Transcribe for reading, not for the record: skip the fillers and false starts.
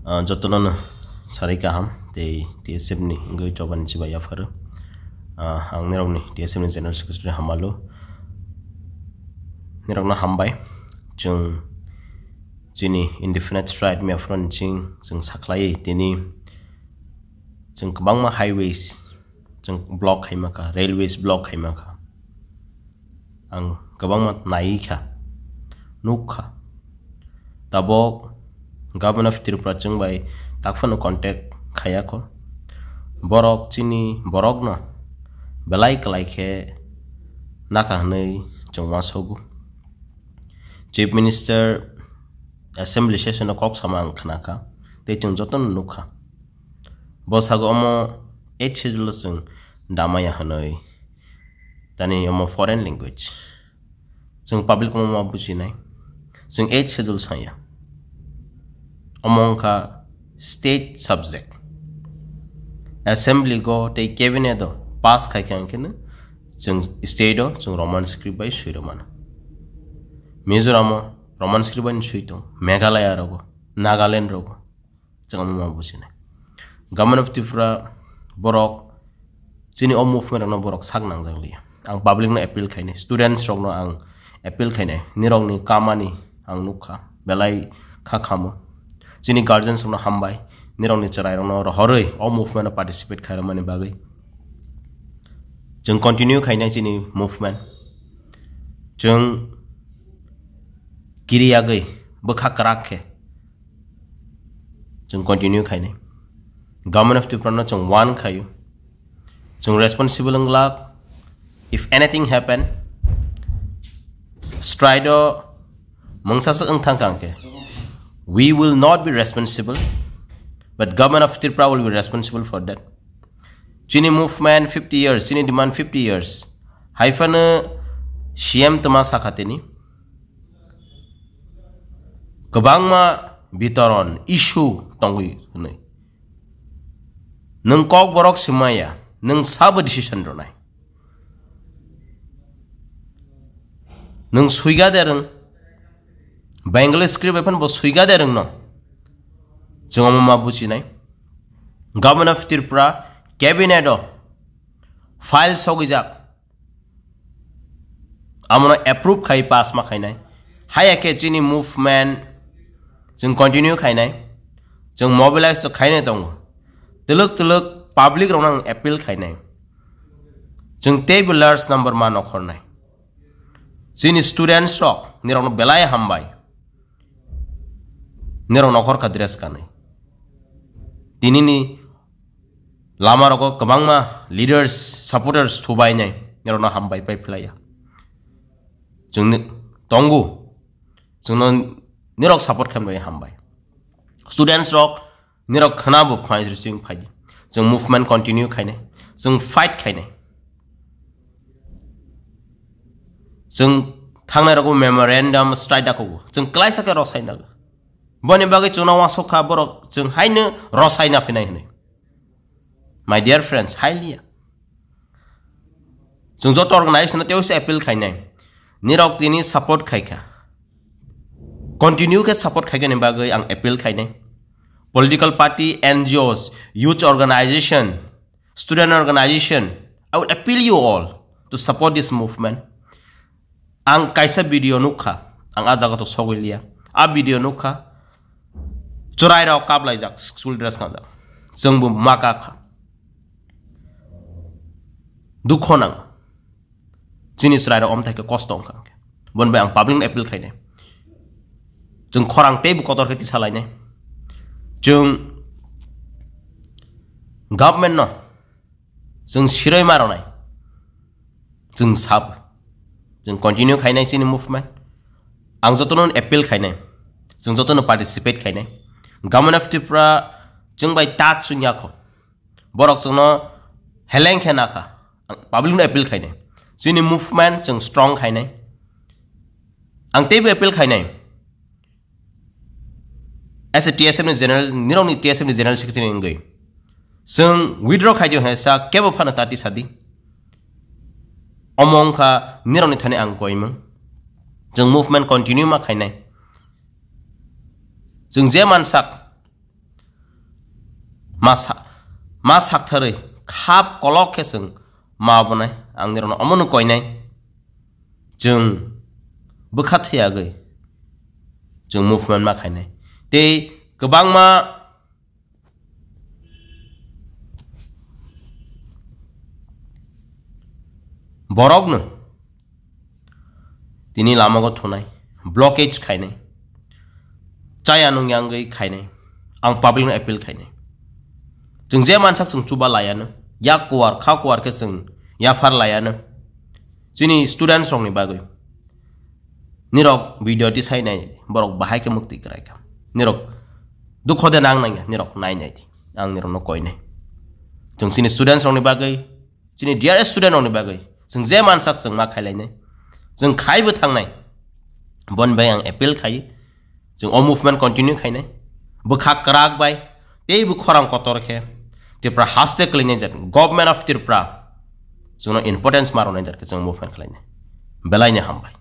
Jotonon sari kaham te TSM ni ngoi coban ciba ya far ang nirok ni TSM ni general secretary hamalo nirok na hambai jung jini indefinite stride me afron jing jung saklai tini jung kabang ma highways jung block hai maka railways block hai maka ang kabang ma nai kha nukha tabok Government of Tripura chung by takfano contact khaya ko borok chini borok no belai kalai khe naka nei chungwa sobu Chief Minister Assembly session o kok samang khnaka te chung joton nukha bosago omo 8 schedule sung damaya hanoi tani omo foreign language chung public mo buji nai chung 8 schedule saya among state subject assembly go te cabinet do pass khai kan ken jung state do jung roman script by suiroman mizoram roman script by suito meghalaya ro nagaland ro jang ma busine government of Tripura borok chini o movement no borok sak nang jangli ang public no appeal khaine students rok no ang appeal khaine nirong ni kamani ang nukha belai kha khamo Sini guardians no hambai nirong ni charai no horoi all movement participate khaira mani bagai jung continue khaina sini movement jung kiri agai bokha karak khe jung continue khaine government of Tripura no jung one khayu jung responsible nglak if anything happen strider mangsa sa thang kang ke we will not be responsible, but government of Tripura will be responsible for that. Chini movement 50 years, Chini demand 50 years. Hyphen CM tama sakatini. Kabangma bitaron issue tongui nai. Nung kok borok simaya, nung sab decision ronai. Nung suiga dereng Bengali script weapon bo suiga dereng no jong ma buci nai government of Tripura cabinet do file sogijak amno approve khai pass ma khai nai haya ke chini movement jong continue khai nai jong mobilize to khai nai tong tuluk public ronang appeal khai nai jong tabulars number ma nokhor nai chini students rok nirong belai hambai nirong nokhor ka dress kanai tinini lama roko kabangma leaders supporters thubai nai nirong na hambai pai playa jung tongu jung nirok support khan bai hambai students rok nirok khana bu phai sing phai jung movement continue khaine jung fight khaine jung thangnai roko memorandum strike da ko jung klai sa ka rosai na Boni bagai chuna wasok ka borok jung haine rosai na pinai hne my dear friends highly jung jot organization na teus appeal khainai nirok tini support khaika continue ke support khaika ne bagai ang appeal khainai political party NGOs youth organization student organization I would appeal you all to support this movement ang kaisa video nukha ang ajaga to sogilia a video nukha Curai rau kap lai jak school dress kan jak jung bu maka kha dukho nang chini srai rau om thai ke kostong kang bon bai ang public appeal khai ne jung khorang te bu kotor ke ti salai ne jung government no jung shiroi maro nai jung sab jung continue khai nai chini movement ang jotonon appeal khai nai jung jotono participate khai nai Government of Tripura jung bai tat sunya ko borok sungno heleng khena kha public no appeal khaine sini movement jung strong khaine ang te appeal khaine as a TSM ni general nirong ni TSM ni general secretary ngai sung withdraw khai jo hesa kebo phana tati sadi omong kha nirong ni thane ang koimang jung movement continue ma khaine jung je mansak मा साक्थारै खाब कलक के जों माबानाय आंनि रन अमनु कयनाय जों बोखाथैयागै जों मुभमेन्ट मा खायनाय ते गोबां मा बरगनो दिनै लामागो थनाय ब्लकेज खायनाय चाया नंयांगै खायनाय आं पाब्लिक एपिल खायनाय जों जे मानसाक जों चुबा लायानो या कुवार खा कुवार के जों या फार लायानो जोंनि स्टुडेन्ट्स रंनि बागै निरक भिडिअ ति सायनाय बरक बाहाय के मुक्ति करायका निरक दुख दे नांनाय निरक नायनाय आं निरनो कयनाय जों जोंनि स्टुडेन्ट्स रंनि बागै जोंनि डियारेस्ट स्टुडेन्ट रंनि बागै जों जे मानसाक जों मा खायलायनाय जों खायबो थांनाय बन बाय आं एपिल खायो जों अ मुभमेन्ट कन्टिन्यू खायनाय बोखा कराक बाय तेबो खरां कतरखे त्रिपुरा हास्ते क्लिनाय जादों गभर्नमेन्ट अफ त्रिपुरा जोंनो इम्पोर्टेन्स मारनाय जादों जों मुभमेन्ट खालायनाय बेलायनो हामबाय।